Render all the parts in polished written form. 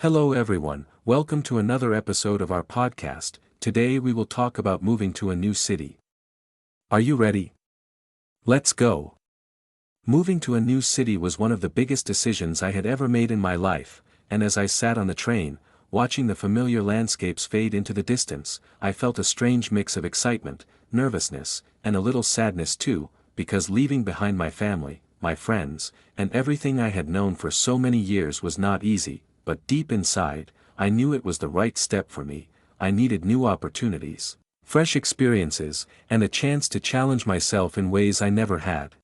Hello everyone, welcome to another episode of our podcast. Today we will talk about moving to a new city. Are you ready? Let's go. Moving to a new city was one of the biggest decisions I had ever made in my life, and as I sat on the train, watching the familiar landscapes fade into the distance, I felt a strange mix of excitement, nervousness, and a little sadness too, because leaving behind my family, my friends, and everything I had known for so many years was not easy. But deep inside, I knew it was the right step for me. I needed new opportunities, fresh experiences, and a chance to challenge myself in ways I never had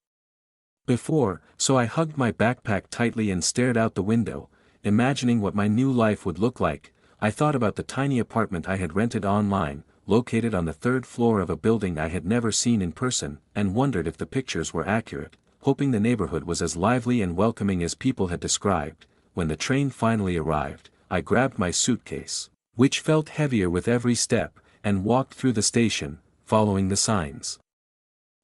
before, so I hugged my backpack tightly and stared out the window, imagining what my new life would look like. I thought about the tiny apartment I had rented online, located on the third floor of a building I had never seen in person, and wondered if the pictures were accurate, hoping the neighborhood was as lively and welcoming as people had described. When the train finally arrived, I grabbed my suitcase, which felt heavier with every step, and walked through the station, following the signs.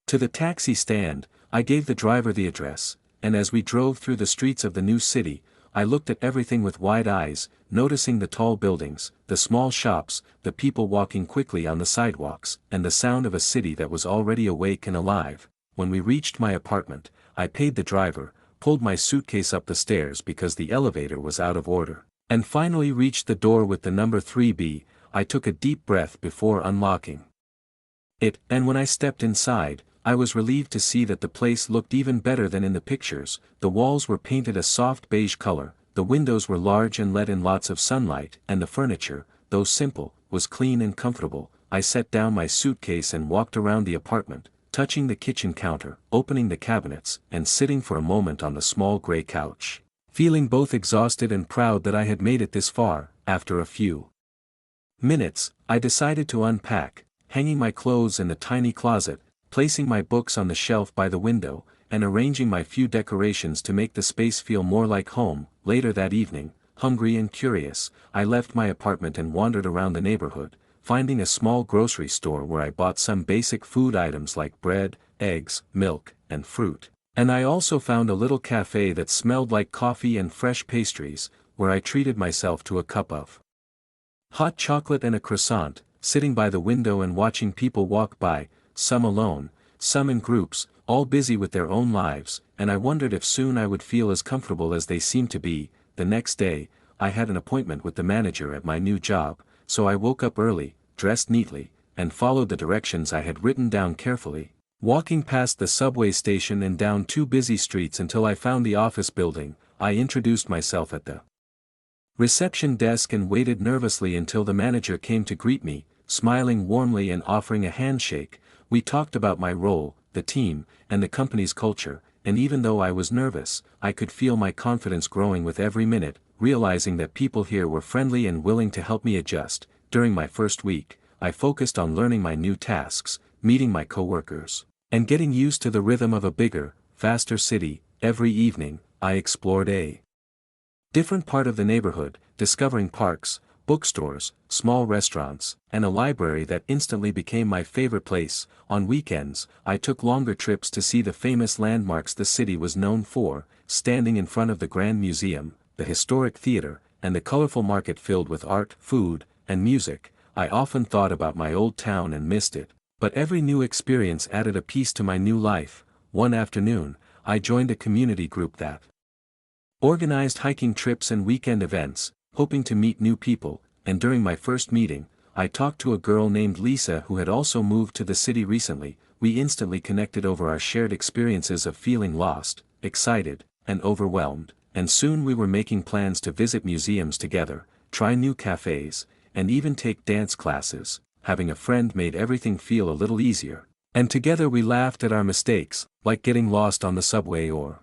To the taxi stand, I gave the driver the address, and as we drove through the streets of the new city, I looked at everything with wide eyes, noticing the tall buildings, the small shops, the people walking quickly on the sidewalks, and the sound of a city that was already awake and alive. When we reached my apartment, I paid the driver, pulled my suitcase up the stairs because the elevator was out of order, and finally reached the door with the number 3B. I took a deep breath before unlocking it, and when I stepped inside, I was relieved to see that the place looked even better than in the pictures. The walls were painted a soft beige color, the windows were large and let in lots of sunlight, and the furniture, though simple, was clean and comfortable. I set down my suitcase and walked around the apartment, touching the kitchen counter, opening the cabinets, and sitting for a moment on the small gray couch, feeling both exhausted and proud that I had made it this far. After a few minutes, I decided to unpack, hanging my clothes in the tiny closet, placing my books on the shelf by the window, and arranging my few decorations to make the space feel more like home. Later that evening, hungry and curious, I left my apartment and wandered around the neighborhood, finding a small grocery store where I bought some basic food items like bread, eggs, milk, and fruit. And I also found a little cafe that smelled like coffee and fresh pastries, where I treated myself to a cup of hot chocolate and a croissant, sitting by the window and watching people walk by, some alone, some in groups, all busy with their own lives, and I wondered if soon I would feel as comfortable as they seemed to be. The next day, I had an appointment with the manager at my new job, so I woke up early, dressed neatly, and followed the directions I had written down carefully, walking past the subway station and down two busy streets until I found the office building. I introduced myself at the reception desk and waited nervously until the manager came to greet me, smiling warmly and offering a handshake. We talked about my role, the team, and the company's culture, and even though I was nervous, I could feel my confidence growing with every minute, realizing that people here were friendly and willing to help me adjust. During my first week, I focused on learning my new tasks, meeting my coworkers, and getting used to the rhythm of a bigger, faster city. Every evening, I explored a different part of the neighborhood, discovering parks, bookstores, small restaurants, and a library that instantly became my favorite place. On weekends, I took longer trips to see the famous landmarks the city was known for, standing in front of the Grand Museum, the historic theater, and the colorful market filled with art, food, and music. I often thought about my old town and missed it, but every new experience added a piece to my new life. One afternoon, I joined a community group that organized hiking trips and weekend events, hoping to meet new people, and during my first meeting, I talked to a girl named Lisa who had also moved to the city recently. We instantly connected over our shared experiences of feeling lost, excited, and overwhelmed, and soon we were making plans to visit museums together, try new cafes, and even take dance classes. Having a friend made everything feel a little easier, and together we laughed at our mistakes, like getting lost on the subway or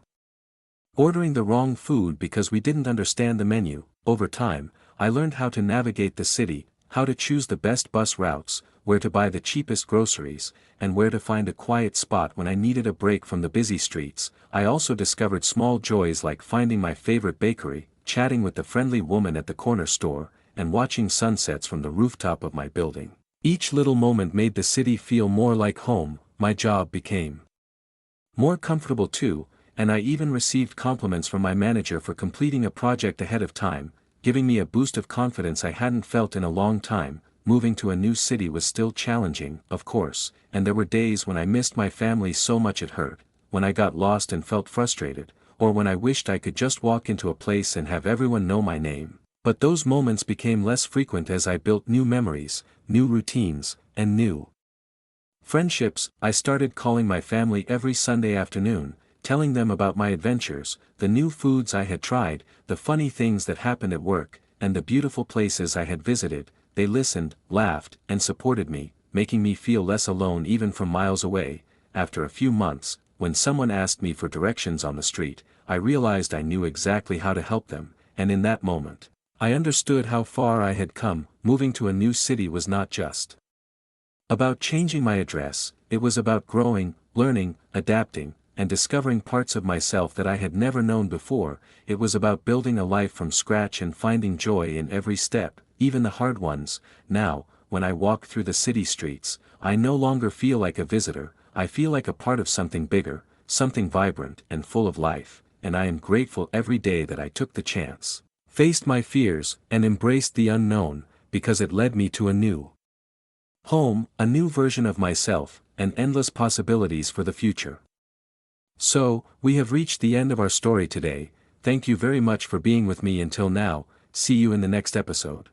ordering the wrong food because we didn't understand the menu. Over time, I learned how to navigate the city, how to choose the best bus routes, where to buy the cheapest groceries, and where to find a quiet spot when I needed a break from the busy streets. I also discovered small joys like finding my favorite bakery, chatting with the friendly woman at the corner store, and watching sunsets from the rooftop of my building. Each little moment made the city feel more like home. My job became more comfortable too, and I even received compliments from my manager for completing a project ahead of time. giving me a boost of confidence I hadn't felt in a long time. Moving to a new city was still challenging, of course, and there were days when I missed my family so much it hurt, when I got lost and felt frustrated, or when I wished I could just walk into a place and have everyone know my name. But those moments became less frequent as I built new memories, new routines, and new friendships. I started calling my family every Sunday afternoon, telling them about my adventures, the new foods I had tried, the funny things that happened at work, and the beautiful places I had visited. They listened, laughed, and supported me, making me feel less alone even from miles away. After a few months, when someone asked me for directions on the street, I realized I knew exactly how to help them, and in that moment, I understood how far I had come. Moving to a new city was not just about changing my address, it was about growing, learning, adapting, and discovering parts of myself that I had never known before. It was about building a life from scratch and finding joy in every step, even the hard ones. Now, when I walk through the city streets, I no longer feel like a visitor, I feel like a part of something bigger, something vibrant and full of life, and I am grateful every day that I took the chance, faced my fears, and embraced the unknown, because it led me to a new home, a new version of myself, and endless possibilities for the future. So, we have reached the end of our story today. Thank you very much for being with me until now. See you in the next episode.